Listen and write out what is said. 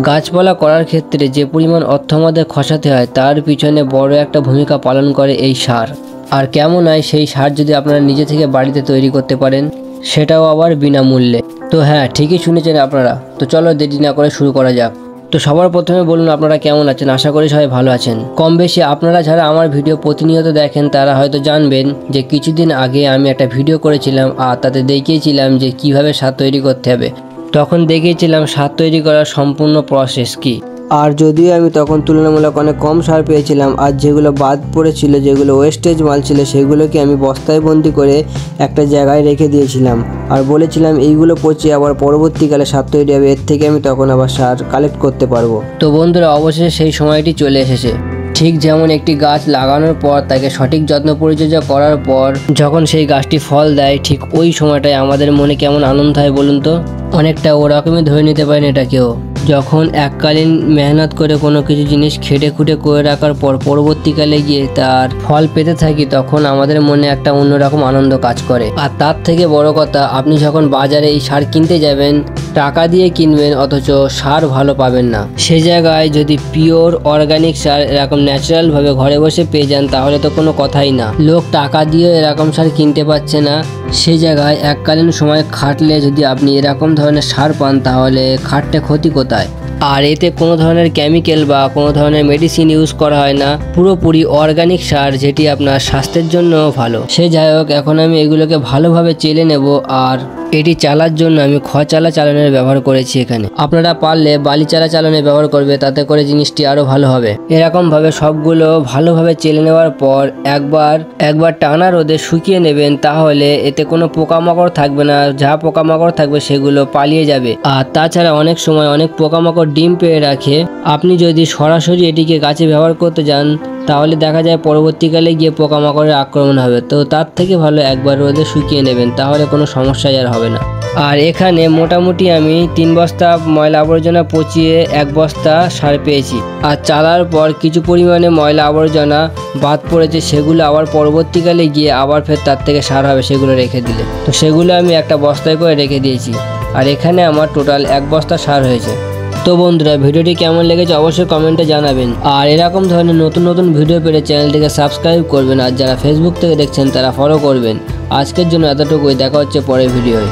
গাছপালা করার ক্ষেত্রে যে পরিমাণ অর্থ আমাদের খসাতে হয় তার পিছনে বড় একটা ভূমিকা পালন করে এই সার। আর কেমন হয় সেই সার যদি আপনারা নিজে থেকে বাড়িতে তৈরি করতে পারেন, সেটাও আবার বিনামূল্যে। তো হ্যাঁ, ঠিকই শুনেছেন আপনারা। তো চলো দেরি না করে শুরু করা যাক। তো সবার প্রথমে বলুন আপনারা কেমন আছেন। আশা করি সবাই ভালো আছেন। কম বেশি আপনারা যারা আমার ভিডিও প্রতিনিয়ত দেখেন তারা হয়তো জানবেন যে কিছুদিন আগে আমি একটা ভিডিও করেছিলাম আর তাতে দেখিয়েছিলাম যে কিভাবে সার তৈরি করতে হবে। তখন দেখিয়েছিলাম সার তৈরি করার সম্পূর্ণ প্রসেস কি। আর যদিও আমি তখন তুলনামূলক অনেক কম সার পেয়েছিলাম, আর যেগুলো বাদ পড়েছিল, যেগুলো ওয়েস্টেজ মাল ছিল, সেগুলোকে আমি বস্তায় বন্দি করে একটা জায়গায় রেখে দিয়েছিলাম আর বলেছিলাম এইগুলো পচে আবার পরবর্তীকালে সার তৈরি হবে, এর থেকে আমি তখন আবার সার কালেক্ট করতে পারবো। তো বন্ধুরা, অবশেষে সেই সময়টি চলে এসেছে। ঠিক যেমন একটি গাছ লাগানোর পর তাকে সঠিক যত্ন পরিচর্যা করার পর যখন সেই গাছটি ফল দেয়, ঠিক ওই সময়টায় আমাদের মনে কেমন আনন্দ হয় বলুন তো। অনেকটা ওরকমই ধরে নিতে পারেন এটাকেও। যখন এককালীন মেহনত করে কোনো কিছু জিনিস খেটে খুঁটে করে রাখার পর পরবর্তীকালে গিয়ে তার ফল পেতে থাকি, তখন আমাদের মনে একটা অন্যরকম আনন্দ কাজ করে। আর তার থেকে বড় কথা, আপনি যখন বাজারে এই সার কিনতে যাবেন, টাকা দিয়ে কিনবেন অথচ সার ভালো পাবেন না। সে জায়গায় যদি পিওর অর্গানিক সার এরকম ন্যাচারাল ভাবে ঘরে বসে পেয়ে যান, তাহলে তো কোনো কথাই না। লোক টাকা দিয়ে এরকম সার কিনতে পারছে না, সে জায়গায় এককালীন সময় খাটলে যদি আপনি এরকম ধরনের সার পান, তাহলে খাটতে ক্ষতি কোথায়। আর এতে কোনো ধরনের কেমিক্যাল বা কোনো ধরনের মেডিসিন ইউজ করা হয় না, পুরোপুরি অর্গানিক সার, যেটি আপনার স্বাস্থ্যের জন্য ভালো। সে যাই হোক, এখন আমি এগুলোকে ভালোভাবে চেলে নেব। আর এটি চালার জন্য আমি খচালা চালানের ব্যবহার করেছি এখানে। আপনারা পারলে বালি চালা চালানের ব্যবহার করবে, তাতে করে জিনিসটি আরো ভালো হবে। এরকম ভাবে সবগুলো ভালোভাবে চেলে নেওয়ার পর একবার টানা রোদে শুকিয়ে নেবেন, তাহলে এতে কোনো পোকামাকড় থাকবে না। যা পোকামাকড় থাকবে সেগুলো পালিয়ে যাবে। আর তাছাড়া অনেক সময় অনেক পোকামাকড় ডিম পেয়ে রাখে। আপনি যদি সরাসরি এটিকে গাছে ব্যবহার করতে যান, তাহলে দেখা যায় পরবর্তীকালে গিয়ে পোকামাকড়ের আক্রমণ হবে। তো তার থেকে ভালো একবার রোদে শুকিয়ে নেবেন, তাহলে কোনো সমস্যাই আর হবে না। আর এখানে মোটামুটি আমি 3 বস্তা ময়লা আবর্জনা পচিয়ে 1 বস্তা সার পেয়েছি। আর চালার পর কিছু পরিমাণে ময়লা আবর্জনা বাদ পড়েছে, সেগুলো আবার পরবর্তীকালে গিয়ে আবার ফের তার থেকে সার হবে সেগুলো রেখে দিলে। তো সেগুলো আমি একটা বস্তায় করে রেখে দিয়েছি। আর এখানে আমার টোটাল 1 বস্তা সার হয়েছে। তো বন্ধুরা, ভিডিওটি কেমন লেগেছে অবশ্যই কমেন্টে জানাবেন। আর এরকম ধরনের নতুন নতুন ভিডিও পেলে চ্যানেলটিকে সাবস্ক্রাইব করবেন। আর যারা ফেসবুক থেকে দেখছেন তারা ফলো করবেন। আজকের জন্য এতটুকুই, দেখা হচ্ছে পরের ভিডিওয়।